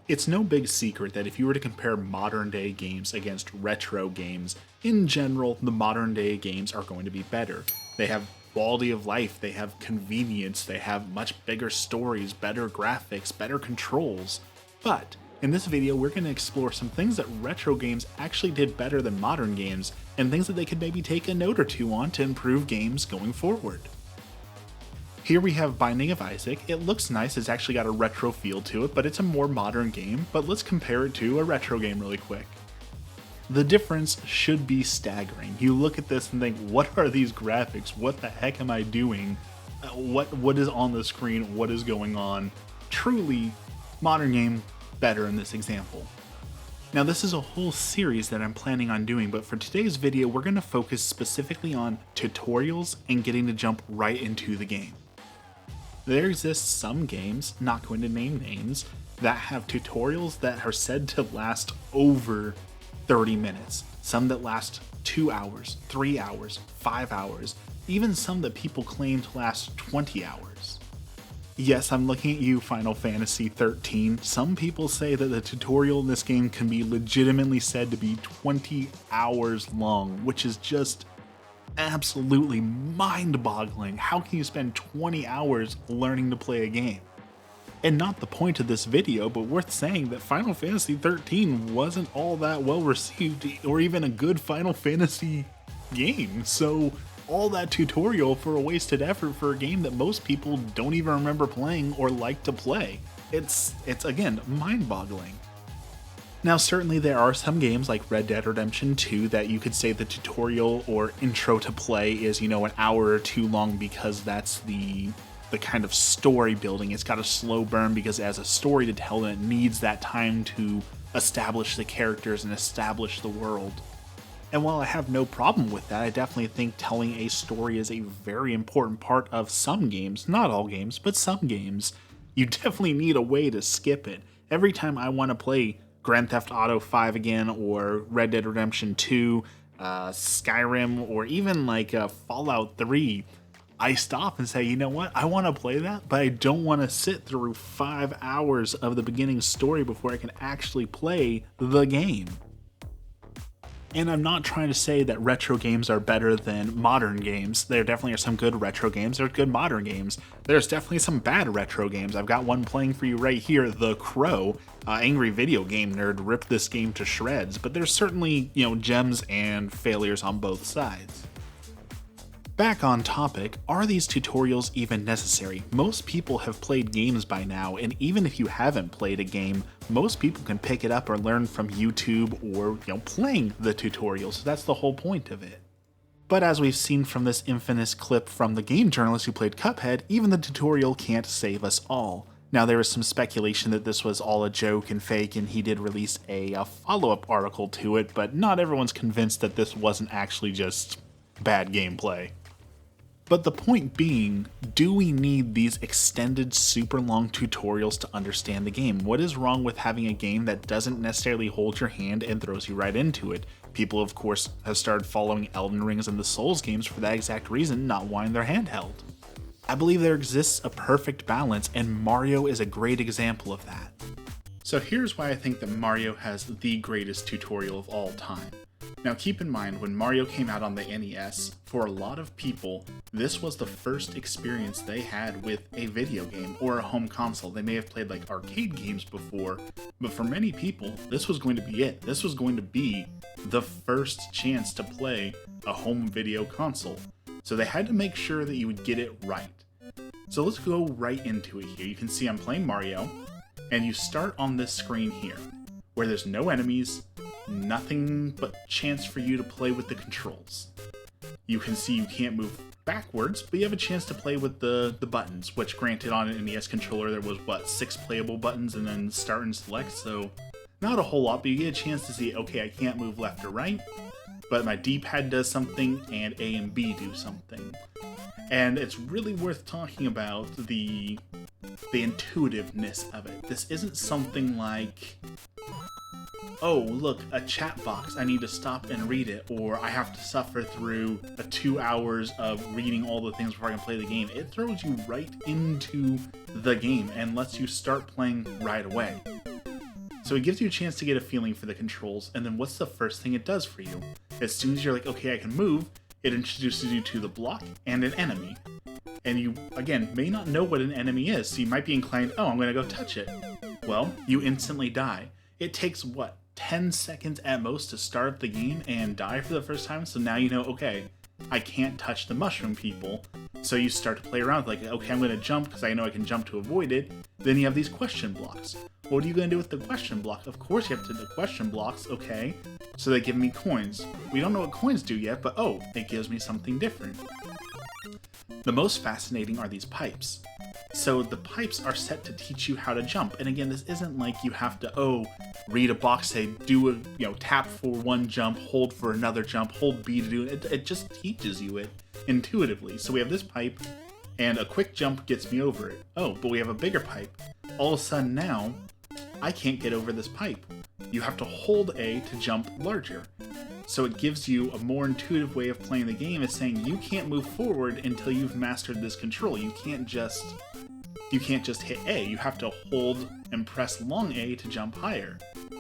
It's no big secret that if you were to compare modern day games against retro games, in general, the modern day games are going to be better. They have quality of life, they have convenience, they have much bigger stories, better graphics, better controls. But in this video, we're going to explore some things that retro games actually did better than modern games, and things that they could maybe take a note or two on to improve games going forward. Here we have Binding of Isaac. It looks nice, it's actually got a retro feel to it, but it's a more modern game, but let's compare it to a retro game really quick. The difference should be staggering. You look at this and think, what are these graphics? What the heck am I doing? What is on the screen? What is going on? Truly, modern game better in this example. Now this is a whole series that I'm planning on doing, but for today's video we're going to focus specifically on tutorials and getting to jump right into the game. There exist some games, not going to name names, that have tutorials that are said to last over 30 minutes. Some that last 2 hours, 3 hours, 5 hours, even some that people claim to last 20 hours. Yes, I'm looking at you, Final Fantasy 13. Some people say that the tutorial in this game can be legitimately said to be 20 hours long, which is just absolutely mind-boggling. How can you spend 20 hours learning to play a game? And not the point of this video, but worth saying that Final Fantasy 13 wasn't all that well received or even a good Final Fantasy game. So all that tutorial for a wasted effort for a game that most people don't even remember playing or like to play. It's again, mind-boggling. Now certainly there are some games like Red Dead Redemption 2 that you could say the tutorial or intro to play is, an hour or two long because that's the kind of story building. It's got a slow burn because it has a story to tell and it needs that time to establish the characters and establish the world. And while I have no problem with that, I definitely think telling a story is a very important part of some games, not all games, but some games. You definitely need a way to skip it. Every time I want to play Grand Theft Auto 5 again, or Red Dead Redemption 2, Skyrim, or even like Fallout 3, I stop and say, you know what, I want to play that, but I don't want to sit through 5 hours of the beginning story before I can actually play the game. And I'm not trying to say that retro games are better than modern games. There definitely are some good retro games, there's good modern games. There's definitely some bad retro games. I've got one playing for you right here, The Crow. Angry video game nerd ripped this game to shreds, but there's certainly, gems and failures on both sides. Back on topic, are these tutorials even necessary? Most people have played games by now, and even if you haven't played a game, most people can pick it up or learn from YouTube or, playing the tutorial, so that's the whole point of it. But as we've seen from this infamous clip from the game journalist who played Cuphead, even the tutorial can't save us all. Now there is some speculation that this was all a joke and fake, and he did release a follow-up article to it, but not everyone's convinced that this wasn't actually just bad gameplay. But the point being, do we need these extended super long tutorials to understand the game? What is wrong with having a game that doesn't necessarily hold your hand and throws you right into it? People of course have started following Elden Rings and the Souls games for that exact reason, not wanting their hand held. I believe there exists a perfect balance, and Mario is a great example of that. So here's why I think that Mario has the greatest tutorial of all time. Now keep in mind, when Mario came out on the NES, for a lot of people, this was the first experience they had with a video game or a home console. They may have played like arcade games before, but for many people, this was going to be it. This was going to be the first chance to play a home video console. So they had to make sure that you would get it right. So let's go right into it here. You can see I'm playing Mario, and you start on this screen here, where there's no enemies, nothing but chance for you to play with the controls. You can see you can't move backwards, but you have a chance to play with the buttons, which granted on an NES controller there was 6 playable buttons and then start and select, so not a whole lot, but you get a chance to see, okay, I can't move left or right, but my D-pad does something and A and B do something. And it's really worth talking about the intuitiveness of it. This isn't something like, oh, look, a chat box, I need to stop and read it, or I have to suffer through 2 hours of reading all the things before I can play the game. It throws you right into the game and lets you start playing right away. So it gives you a chance to get a feeling for the controls, and then what's the first thing it does for you? As soon as you're like, okay, I can move, it introduces you to the block and an enemy. And you, again, may not know what an enemy is, so you might be inclined, oh, I'm going to go touch it. Well, you instantly die. It takes, what, 10 seconds at most to start up the game and die for the first time, so now you know, okay, I can't touch the mushroom people. So you start to play around, like, okay, I'm going to jump because I know I can jump to avoid it. Then you have these question blocks. What are you going to do with the question block? Of course you have to do the question blocks, okay. So they give me coins. We don't know what coins do yet, but oh, it gives me something different. The most fascinating are these pipes. So the pipes are set to teach you how to jump. And again, this isn't like you have to, read a box, say, do a, tap for one jump, hold for another jump, hold B to do it. It just teaches you it intuitively. So we have this pipe, and a quick jump gets me over it. Oh, but we have a bigger pipe. All of a sudden now, I can't get over this pipe. You have to hold A to jump larger. So it gives you a more intuitive way of playing the game. It's saying you can't move forward until you've mastered this control. You can't just hit A. You have to hold and press long A to jump higher.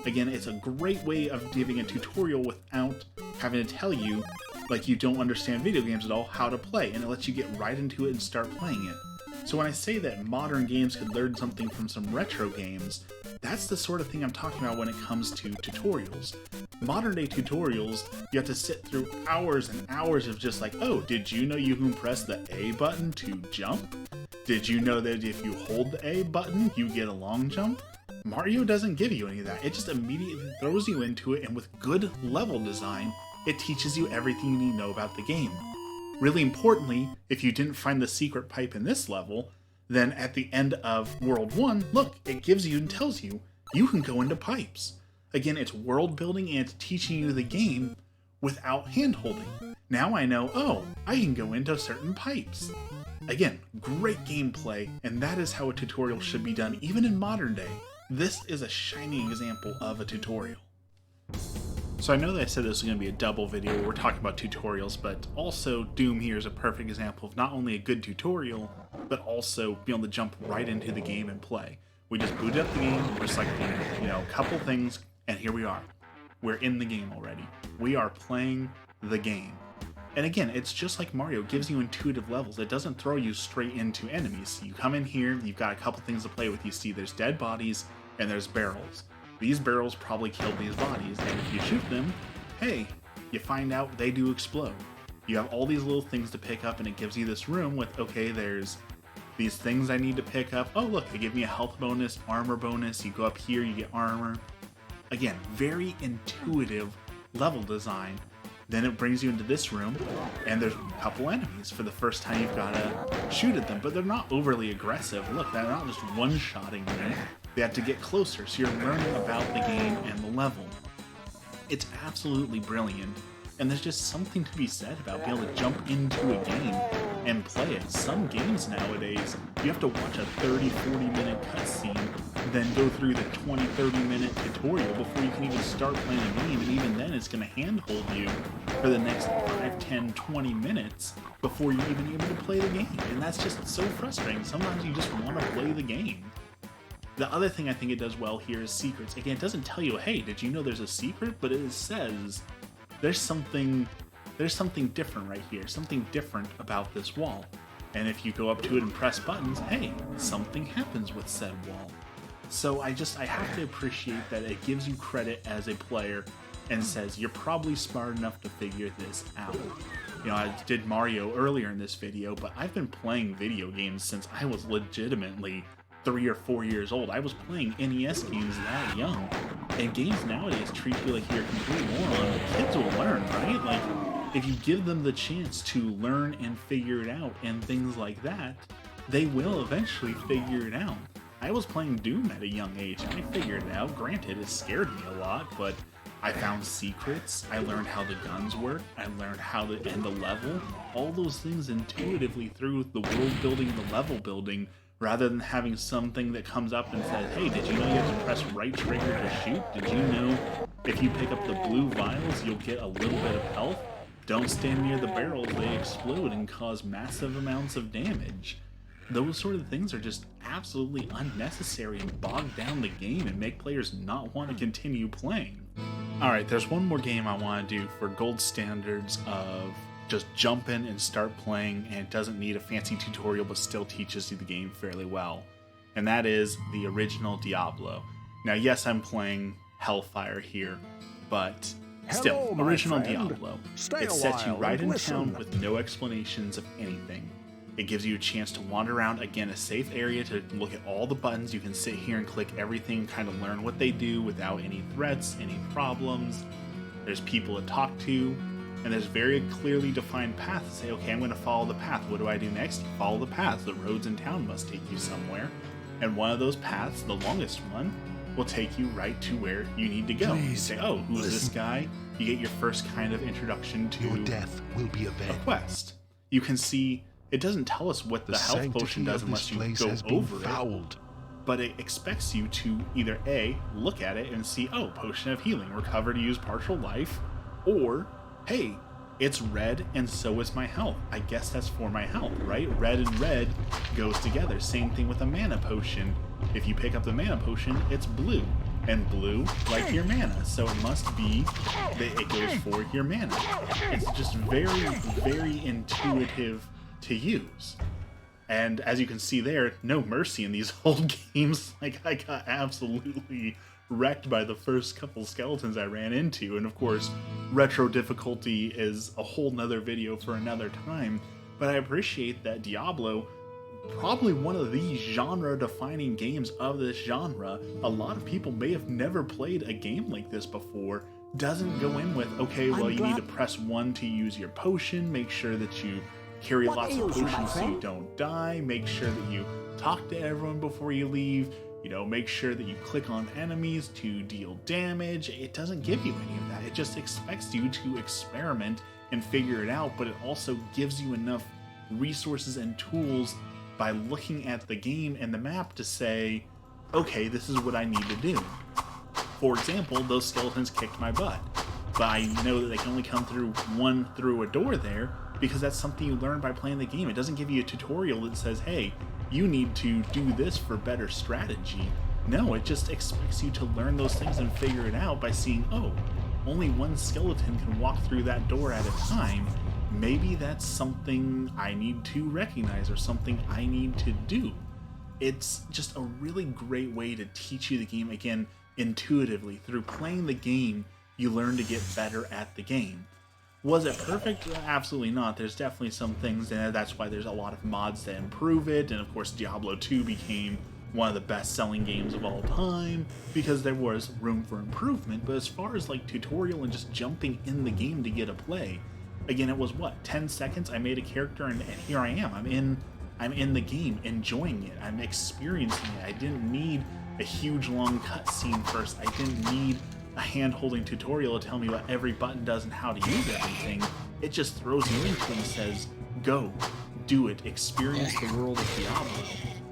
Again, it's a great way of giving a tutorial without having to tell you, like you don't understand video games at all, how to play, and it lets you get right into it and start playing it. So when I say that modern games could learn something from some retro games, that's the sort of thing I'm talking about when it comes to tutorials. Modern day tutorials, you have to sit through hours and hours of just like, oh, did you know you can press the A button to jump? Did you know that if you hold the A button, you get a long jump? Mario doesn't give you any of that. It just immediately throws you into it, and with good level design, it teaches you everything you need to know about the game. Really importantly, if you didn't find the secret pipe in this level, then at the end of World 1, look, it gives you and tells you, you can go into pipes. Again, it's world building and it's teaching you the game without hand-holding. Now I know, oh, I can go into certain pipes. Again, great gameplay, and that is how a tutorial should be done even in modern day. This is a shining example of a tutorial. So I know that I said this was going to be a double video where we're talking about tutorials, but also Doom here is a perfect example of not only a good tutorial, but also being able to jump right into the game and play. We just booted up the game, we're selecting, a couple things, and here we are. We're in the game already. We are playing the game. And again, it's just like Mario, it gives you intuitive levels. It doesn't throw you straight into enemies. You come in here, you've got a couple things to play with. You see there's dead bodies, and there's barrels. These barrels probably killed these bodies, and if you shoot them, hey, you find out they do explode. You have all these little things to pick up, and it gives you this room with, okay, there's these things I need to pick up. Oh, look, they give me a health bonus, armor bonus. You go up here, you get armor. Again, very intuitive level design. Then it brings you into this room, and there's a couple enemies. For the first time, you've got to shoot at them, but they're not overly aggressive. Look, they're not just one-shotting me. They have to get closer, so you're learning about the game and the level. It's absolutely brilliant, and there's just something to be said about being able to jump into a game and play it. Some games nowadays, you have to watch a 30-40 minute cutscene, then go through the 20-30 minute tutorial before you can even start playing a game, and even then it's going to handhold you for the next 5, 10, 20 minutes before you're even able to play the game, and that's just so frustrating. Sometimes you just want to play the game. The other thing I think it does well here is secrets. Again, it doesn't tell you, hey, did you know there's a secret? But it says there's something different right here, something different about this wall. And if you go up to it and press buttons, hey, something happens with said wall. So I have to appreciate that it gives you credit as a player and says you're probably smart enough to figure this out. I did Mario earlier in this video, but I've been playing video games since I was legitimately 3 or 4 years old. I was playing NES games that young. And games nowadays treat you like you're a complete moron, but kids will learn, right? Like, if you give them the chance to learn and figure it out and things like that, they will eventually figure it out. I was playing Doom at a young age, and I figured it out. Granted, it scared me a lot, but I found secrets, I learned how the guns work, I learned how to end the level, all those things intuitively through the world building, the level building, rather than having something that comes up and says, hey, did you know you have to press right trigger to shoot? Did you know if you pick up the blue vials, you'll get a little bit of health? Don't stand near the barrels, they explode and cause massive amounts of damage. those sort of things are just absolutely unnecessary and bog down the game and make players not want to continue playing. Alright, there's one more game I want to do for gold standards of just jump in and start playing, and it doesn't need a fancy tutorial but still teaches you the game fairly well. And that is the original Diablo. Now yes, I'm playing Hellfire here, but still, original Diablo. It sets you right in town with no explanations of anything. It gives you a chance to wander around, again, a safe area to look at all the buttons. You can sit here and click everything, kind of learn what they do without any threats, any problems. There's people to talk to, and there's very clearly defined paths to say, okay, I'm going to follow the path. What do I do next? You follow the path. The roads in town must take you somewhere. And one of those paths, the longest one, will take you right to where you need to go. You say, oh, who's this guy? You get your first kind of introduction to your death will be a quest. You can see it doesn't tell us what the health potion does unless you go over it, but it expects you to either A, look at it and see, oh, potion of healing, recover to use partial life, or, hey, it's red and so is my health. I guess that's for my health, right? Red and red goes together. Same thing with a mana potion. If you pick up the mana potion, it's blue. And blue, like your mana, so it must be that it goes for your mana. It's just very, very intuitive to use. And as you can see there, no mercy in these old games. Like, I got absolutely wrecked by the first couple skeletons I ran into. And of course, retro difficulty is a whole nother video for another time. But I appreciate that Diablo, probably one of the genre-defining games of this genre, a lot of people may have never played a game like this before, doesn't go in with, okay, well, you need to press 1 to use your potion, make sure that you carry lots of potions so you don't die, make sure that you talk to everyone before you leave, you know, make sure that you click on enemies to deal damage. It doesn't give you any of that. It just expects you to experiment and figure it out, but it also gives you enough resources and tools by looking at the game and the map to say, okay, this is what I need to do. For example, those skeletons kicked my butt, but I know that they can only come through a door there because that's something you learn by playing the game. It doesn't give you a tutorial that says, hey, you need to do this for better strategy. No, it just expects you to learn those things and figure it out by seeing, oh, only one skeleton can walk through that door at a time. Maybe that's something I need to recognize or something I need to do. It's just a really great way to teach you the game, again, intuitively. Through playing the game, you learn to get better at the game. Was it perfect? Absolutely not. There's definitely some things in it. That's why there's a lot of mods that improve it. And of course, Diablo 2 became one of the best-selling games of all time because there was room for improvement. But as far as like tutorial and just jumping in the game to get a play, again, it was what, 10 seconds? I made a character and here I am. I'm in the game, enjoying it. I'm experiencing it. I didn't need a huge long cutscene first. I didn't need a hand-holding tutorial to tell me what every button does and how to use everything. It just throws you into it and says, go, do it, experience the world of Diablo.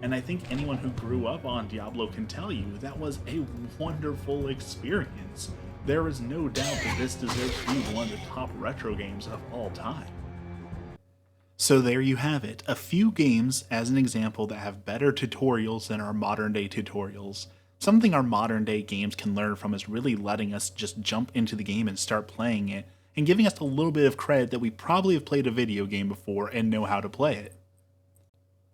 And I think anyone who grew up on Diablo can tell you that was a wonderful experience. There is no doubt that this deserves to be one of the top retro games of all time. So there you have it, a few games as an example that have better tutorials than our modern day tutorials. Something our modern day games can learn from is really letting us just jump into the game and start playing it, and giving us a little bit of credit that we probably have played a video game before and know how to play it.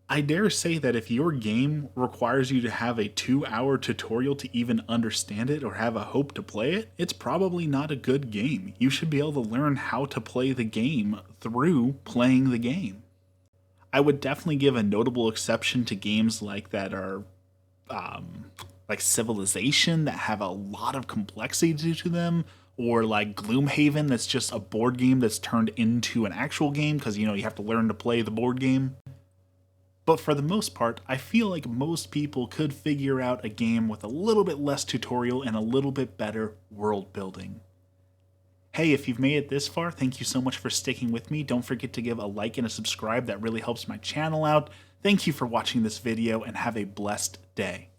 I dare say that if your game requires you to have a 2-hour tutorial to even understand it or have a hope to play it, it's probably not a good game. You should be able to learn how to play the game through playing the game. I would definitely give a notable exception to games like that are like Civilization, that have a lot of complexity to them, or like Gloomhaven, that's just a board game that's turned into an actual game because, you know, you have to learn to play the board game. But for the most part, I feel like most people could figure out a game with a little bit less tutorial and a little bit better world building. Hey, if you've made it this far, thank you so much for sticking with me. Don't forget to give a like and a subscribe. That really helps my channel out. Thank you for watching this video and have a blessed day.